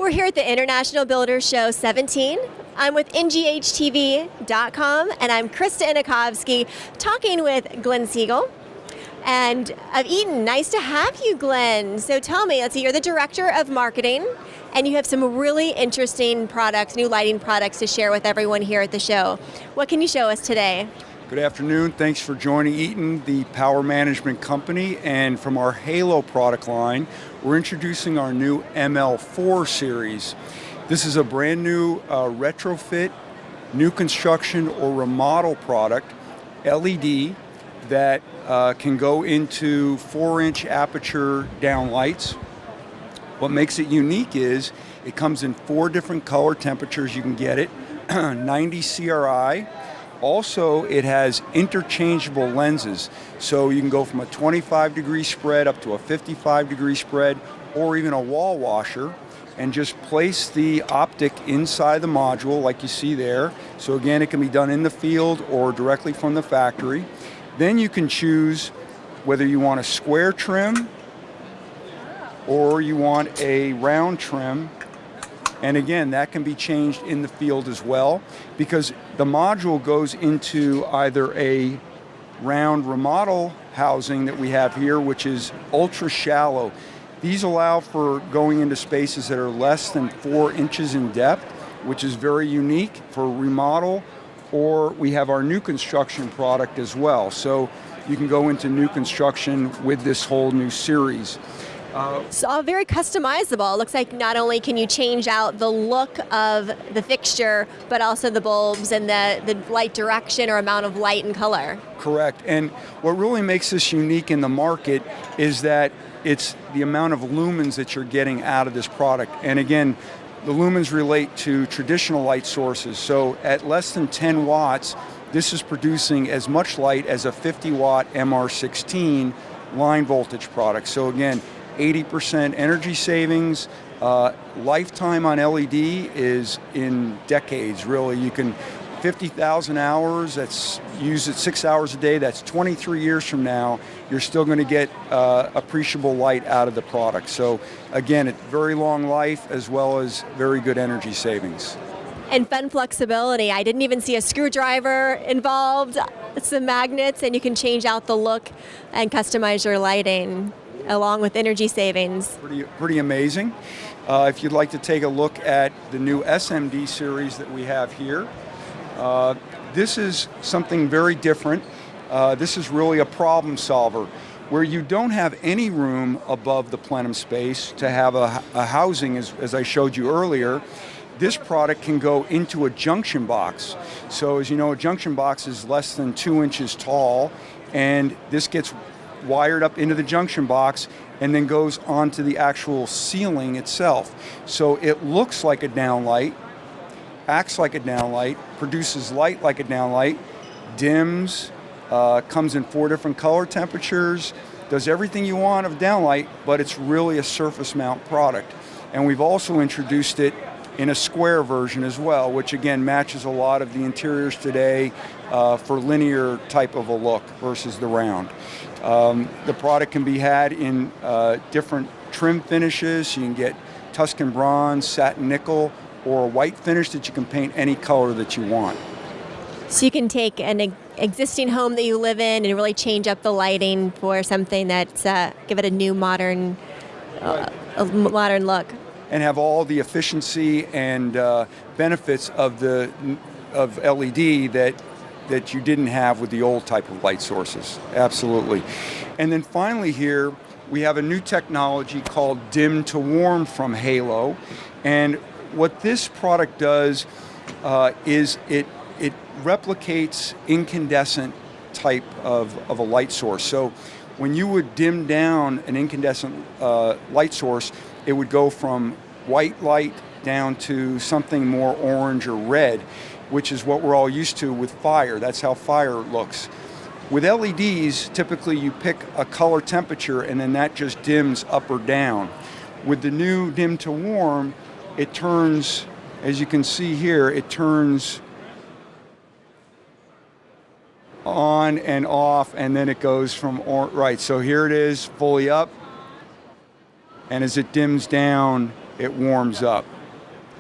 We're here at the International Builders Show 17. I'm with NGHTV.com, and I'm Krista Inikovsky talking with Glenn Siegel and of Eaton. Nice to have you, Glenn. So tell me, let's see, you're the Director of Marketing, and you have some really interesting products, new lighting products to share with everyone here at the show. What can you show us today? Good afternoon. Thanks for joining Eaton, the power management company. And from our Halo product line, we're introducing our new ML4 Series. This is a brand new retrofit, new construction or remodel product, LED, that can go into 4-inch aperture downlights. What makes it unique is it comes in 4 different color temperatures. You can get it, 90 CRI. Also, it has interchangeable lenses, so you can go from a 25-degree spread up to a 55-degree spread, or even a wall washer, and just place the optic inside the module like you see there. So again, it can be done in the field or directly from the factory. Then you can choose whether you want a square trim or you want a round trim. And again, that can be changed in the field as well, because the module goes into either a round remodel housing that we have here, which is ultra shallow. These allow for going into spaces that are less than 4 inches in depth, which is very unique for remodel, or we have our new construction product as well. So you can go into new construction with this whole new series. So very customizable. It looks like not only can you change out the look of the fixture, but also the bulbs and the light direction or amount of light and color. Correct. And what really makes this unique in the market is that it's the amount of lumens that you're getting out of this product. And again, the lumens relate to traditional light sources. So at less than 10 watts, this is producing as much light as a 50-watt MR16 line voltage product. So again, 80% energy savings. Lifetime on LED is in decades, really. You can, 50,000 hours, that's used at 6 hours a day, that's 23 years from now, you're still going to get appreciable light out of the product. So again, it's very long life as well as very good energy savings. And fun flexibility. I didn't even see a screwdriver involved. It's the magnets, and you can change out the look and customize your lighting along with energy savings. Pretty amazing. If you'd like to take a look at the new SMD Series that we have here, this is something very different. This is really a problem solver where you don't have any room above the plenum space to have a housing, as I showed you earlier. This product can go into a junction box. So as you know, a junction box is less than 2 inches tall, and this gets wired up into the junction box and then goes onto the actual ceiling itself. So it looks like a downlight, acts like a downlight, produces light like a downlight, dims, comes in 4 different color temperatures, does everything you want of downlight, but it's really a surface mount product. And we've also introduced it in a square version as well, which again matches a lot of the interiors today for linear type of a look versus the round. The product can be had in different trim finishes. You can get Tuscan bronze, satin nickel, or a white finish that you can paint any color that you want. So you can take an existing home that you live in and really change up the lighting for something that's give it a new modern look. And have all the efficiency and benefits of LED that you didn't have with the old type of light sources. Absolutely. And then finally here, we have a new technology called dim to warm from Halo. And what this product does is it replicates incandescent type of a light source. So when you would dim down an incandescent light source, it would go from white light down to something more orange or red, which is what we're all used to with fire. That's how fire looks. With LEDs, typically you pick a color temperature and then that just dims up or down. With the new dim to warm, it turns, as you can see here, it turns on and off, and then it goes from, right, so here it is, fully up, and as it dims down, it warms up.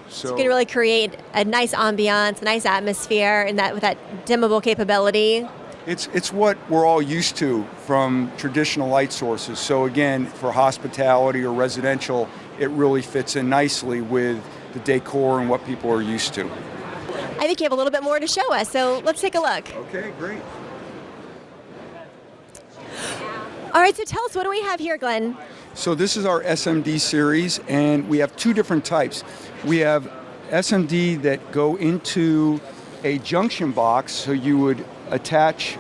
So You can really create a nice ambiance, a nice atmosphere, and that with that dimmable capability. it's what we're all used to from traditional light sources. So again, for hospitality or residential, it really fits in nicely with the decor and what people are used to. I think you have a little bit more to show us, so let's take a look. Okay, great. All right, so tell us, what do we have here, Glenn? So this is our SMD series, and we have two different types. We have SMD that go into a junction box, so you would attach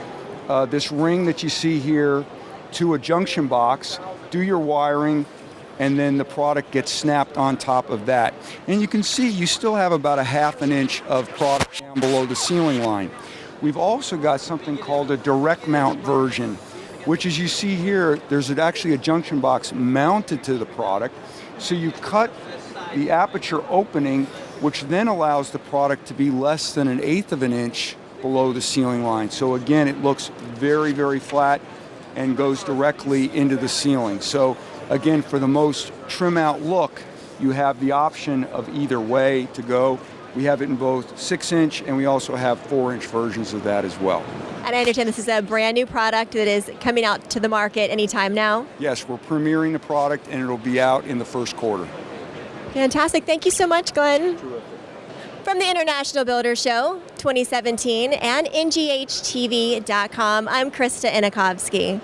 this ring that you see here to a junction box, do your wiring, and then the product gets snapped on top of that. And you can see you still have about a ½ an inch of product down below the ceiling line. We've also got something called a direct mount version, which, as you see here, there's actually a junction box mounted to the product. So you cut the aperture opening, which then allows the product to be less than an eighth of an inch below the ceiling line. So again, it looks very, very flat and goes directly into the ceiling. So again, for the most trim out look, you have the option of either way to go. We have it in both 6-inch, and we also have 4-inch versions of that as well. And I understand this is a brand new product that is coming out to the market anytime now. Yes, we're premiering the product, and it'll be out in the first quarter. Fantastic. Thank you so much, Glenn. From the International Builder Show 2017 and NGHTV.com, I'm Krista Inakovsky.